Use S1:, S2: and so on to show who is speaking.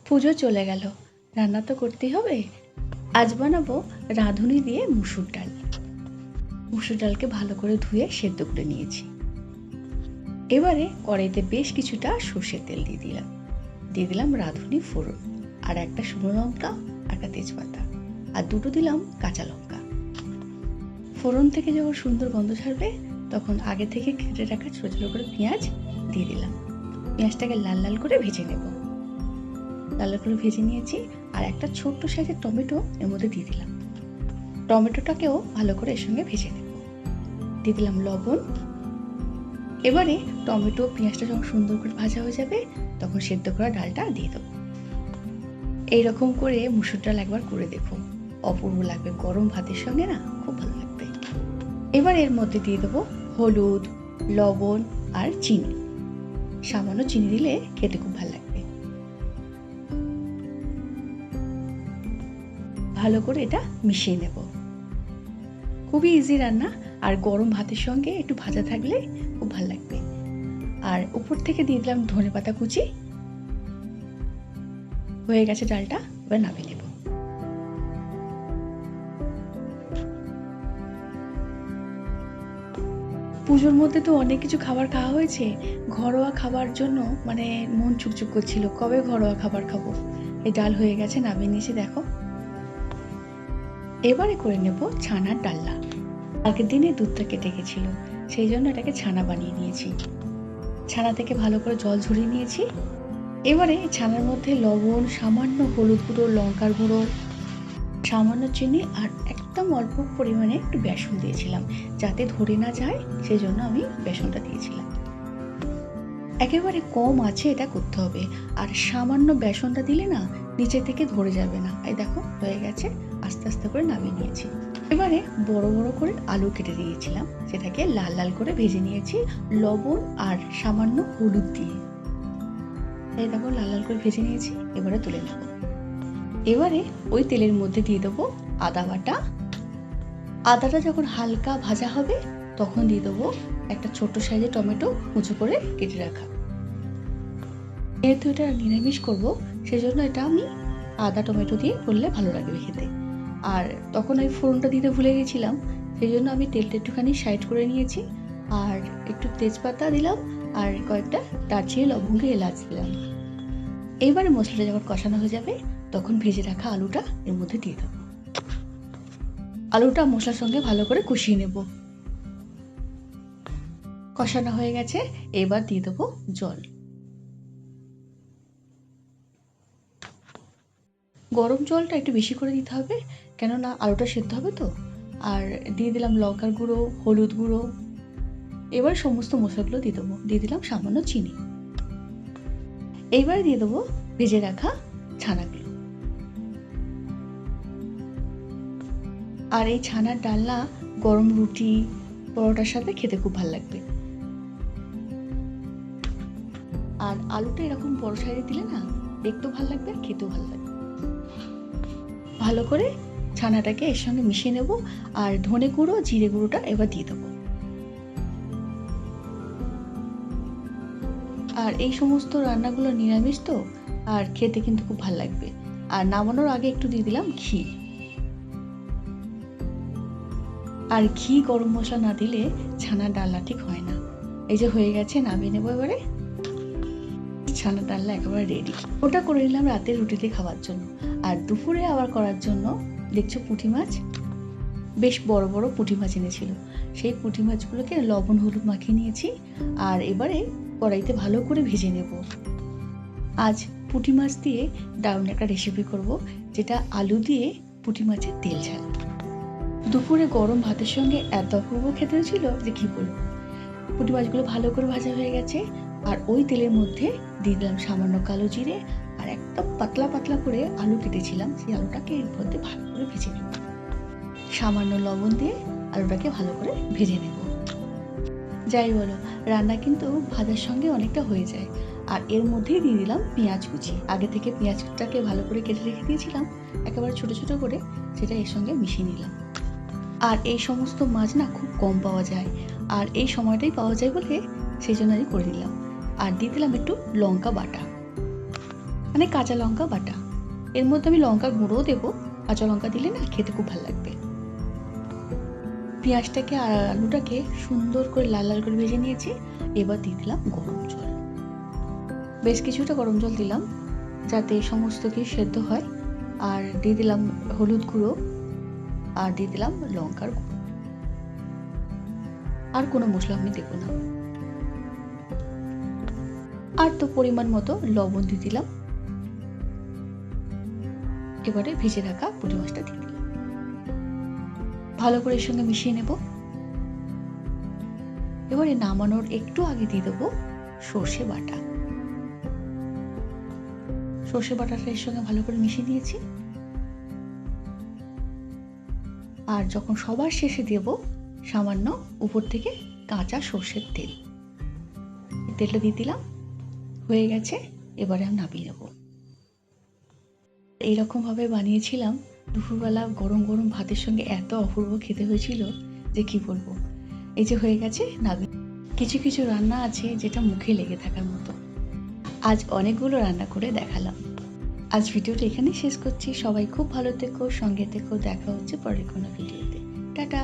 S1: পুজো চলে গেল, রান্না তো করতেই হবে। আজ বানাবো রাঁধুনি দিয়ে মুসুর ডাল। মুসুর ডালকে ভালো করে ধুয়ে সেদ্ধ করে নিয়েছি। এবারে কড়াইতে বেশ কিছুটা সর্ষের তেল দিয়ে দিলাম রাঁধুনি ফোড়ন, আর একটা শুকনো লঙ্কা, একটা তেজপাতা, আর দুটো দিলাম কাঁচা লঙ্কা। ফোড়ন থেকে যখন সুন্দর গন্ধ ছাড়বে তখন আগে থেকে কেটে রাখা ছোটো ছোটো করে পেঁয়াজ দিয়ে দিলাম। পেঁয়াজটাকে লাল লাল করে ভেজে নেব। লাল লাল করে ভেজে নিয়েছি। আর একটা ছোট্ট সাইজের টমেটো এর মধ্যে দিয়ে দিলাম। টমেটোটাকেও ভালো করে এর সঙ্গে ভেজে নেব। দিয়ে দিলাম লবণ। এবারে টমেটো পেঁয়াজটা যখন সুন্দর করে ভাজা হয়ে যাবে তখন সেদ্ধ করা ডালটা দিয়ে দেবো। এইরকম করে মুসুর ডাল একবার করে দেখো, অপূর্ব লাগবে। গরম ভাতের সঙ্গে না খুব ভালো লাগবে। এবার এর মধ্যে দিয়ে দেবো হলুদ, লবণ আর চিনি। সামান্য চিনি দিলে খেতে খুব ভালো লাগবে। ভালো করে এটা মিশিয়ে নেব। খুবই ইজি রান্না, আর গরম ভাতের সঙ্গে একটু ভাজা থাকলে খুব ভালো লাগবে। আর উপর থেকে দিয়ে দিলাম ধনেপাতা কুচি। হয়ে গেছে ডালটা, এবার নামিয়ে নেব। পুজোর মধ্যে তো অনেক কিছু খাবার খাওয়া হয়েছে। ঘরোয়া খাবার জন্য মানে মন চুকচুক করছিল, কবে ঘরোয়া খাবার খাবো। এই ডাল হয়ে গেছে, নামিয়ে নিয়েছি দেখো। এবারে করে নেব ছানার ডালনা। আগের দিনে দুধটা কেটে গেছিল, সেই জন্য এটাকে ছানা বানিয়ে নিয়েছি। ছানা থেকে ভালো করে জল ঝরিয়ে নিয়েছি। এবারে ছানার মধ্যে লবণ, সামান্য হলুদ গুঁড়ো, লঙ্কার গুঁড়ো, সামান্য চিনি আর একদম অল্প পরিমাণে একটু বেসন দিয়েছিলাম, যাতে ধরে না যায়, সেই জন্য আমি বেসনটা দিয়েছিলাম। একেবারে কম আছে এটা করতে হবে, আর সামান্য বেসনটা দিলে না নিচে থেকে ধরে যাবে না। এই দেখো হয়ে গেছে, আস্তে আস্তে করে নামিয়ে নিয়েছি। এবারে বড় বড় করে আলু কেটে দিয়েছিলাম, সেটাকে লাল লাল করে ভেজে নিয়েছি লবণ আর সামান্য হলুদ দিয়ে। এই দেখো লাল লাল করে ভেজে নিয়েছি, এবারে তুলে নেব। এবারে ওই তেলের মধ্যে দিয়ে দেবো আদা বাটা। আদাটা যখন হালকা ভাজা হবে তখন দিয়ে দেবো একটা ছোট্ট সাইজের টমেটো কুচো করে কেটে রাখা। যেহেতু এটা নিরামিষ করবো সেজন্য এটা আমি আদা টমেটো দিয়ে করলে ভালো লাগবে খেতে। আর তখন আমি ফোড়নটা দিতে ভুলে গেছিলাম, সেই জন্য আমি তেলটা একটুখানি সাইড করে নিয়েছি। আর একটু তেজপাতা দিলাম, আর কয়েকটা দারচিনি, লবঙ্গ, এলাচ দিলাম। এইবারে মশলাটা যখন কষানো হয়ে যাবে তখন ভেজে রাখা আলুটা এর মধ্যে দিয়ে দেবো। আলুটা মশলার সঙ্গে ভালো করে কষিয়ে নেব। কষানো হয়ে গেছে, এবার দিয়ে দেবো জল। গরম জলটা একটু বেশি করে দিতে হবে, কেননা আলুটা সেদ্ধ হবে তো। আর দিয়ে দিলাম লঙ্কার গুঁড়ো, হলুদ গুঁড়ো। এবার সমস্ত মশলাগুলো দিয়ে দেবো। দিয়ে দিলাম সামান্য চিনি। এইবার দিয়ে দেবো ভেজে রাখা ছানাগুলো। আর এই ছানার ডালনা গরম রুটি, পরোটার সাথে খেতে খুব ভালো লাগবে। আর আলুটা এরকম বড় সাইজে দিলে না দেখতেও ভালো লাগবে আর খেতেও ভালো লাগবে। ভালো করে ছানাটাকে এর সঙ্গে মিশিয়ে নেব। আর ধনে গুঁড়ো, জিরে গুঁড়োটা এবার দিয়ে দেবো। আর এই সমস্ত রান্নাগুলো নিরামিষ তো, আর খেতে কিন্তু খুব ভালো লাগবে। আর নামানোর আগে একটু দিয়ে দিলাম ঘি। আর ঘি, গরম মশলা না দিলে ছানার ডালনা ঠিক হয় না। এই যে হয়ে গেছে, নামিয়ে নেবো এবারে। ছানার ডালনা একেবারে রেডি। ওটা করে নিলাম রাতের রুটিতে খাওয়ার জন্য। আর দুপুরে আবার করার জন্য দেখছো পুঁটি মাছ, বেশ বড় বড় পুঁটি মাছ এনেছিল। সেই পুঁটি মাছগুলোকে লবণ হলুদ মাখিয়ে নিয়েছি। আর এবারে কড়াইতে ভালো করে ভেজে নেব। আজ পুঁটি মাছ দিয়ে দারুণ একটা রেসিপি করব, যেটা আলু দিয়ে পুঁটি মাছের তেল ঝাল। দুপুরে গরম ভাতের সঙ্গে এত অপূর্ব খেতে ছিল যে কি বলবো। পুঁটি মাছগুলো ভালো করে ভাজা হয়ে গেছে। আর ওই তেলের মধ্যে দিয়ে দিলাম সামান্য কালো জিরে, আর একদম পাতলা পাতলা করে আলু কেটেছিলাম, সেই আলুটাকে এর মধ্যে ভালো করে ভেজে নেব। সামান্য লবণ দিয়ে আলুটাকে ভালো করে ভেজে নেব। যাই বলো, রান্না কিন্তু ভাজার সঙ্গে অনেকটা হয়ে যায়। আর এর মধ্যেই দিয়ে দিলাম পেঁয়াজ কুচি। আগে থেকে পেঁয়াজটাকে ভালো করে কেটে রেখে দিয়েছিলাম, একেবারে ছোট ছোট করে সেটা এর সঙ্গে মিশিয়ে নিলাম। আর এই সমস্ত মাছ না খুব কম পাওয়া যায়, আর এই সময়টাই পাওয়া যায় বলে সেই জন্য আমি করে দিলাম। আর দিয়ে দিলাম একটু লঙ্কা বাটা। মানে কাঁচা লঙ্কা বাটা। এর মধ্যে আমি লঙ্কা গুঁড়োও দেবো, কাঁচা লঙ্কা দিলে না খেতে খুব ভালো লাগবে। পেঁয়াজটাকে আর আলুটাকে সুন্দর করে লাল লাল করে ভেজে নিয়েছি। এবার দিয়ে দিলাম গরম জল, বেশ কিছুটা গরম জল দিলাম যাতে সমস্ত কিছু সেদ্ধ হয়। আর দিয়ে দিলাম হলুদ গুঁড়ো, আর দিয়ে দিলাম লঙ্কার গুঁড়ো। আর কোনো মশলা আমি দেবো না। আর তো পরিমাণ মতো লবণ দিয়ে দিলাম। এবারে ভেজে রাখা পুঁটি মাছটা দিয়ে দিলাম, ভালো করে এর সঙ্গে মিশিয়ে নেব। এবারে নামানোর একটু আগে দিয়ে দেবো সর্ষে বাটা। সর্ষে বাটাটা এর সঙ্গে ভালো করে মিশিয়ে দিয়েছি। আর যখন সবার শেষে দেব সামান্য উপর থেকে কাঁচা সর্ষের তেল, তেলটা দিয়ে দিলাম। হয়ে গেছে, এবারে আমি নামিয়ে নেব। এইরকমভাবে বানিয়েছিলাম, দুপুরবেলা গরম গরম ভাতের সঙ্গে এত অপূর্ব খেতে হয়েছিল যে কি বলবো। এই যে হয়ে গেছে, নামিয়ে। কিছু কিছু রান্না আছে যেটা মুখে লেগে থাকার মতো। আজ অনেকগুলো রান্না করে দেখালাম। আজ ভিডিওটা এখানেই শেষ করছি। সবাই খুব ভালো থেকো, সঙ্গে থেকো। দেখা হচ্ছে পরের কোনো ভিডিওতে। টাটা।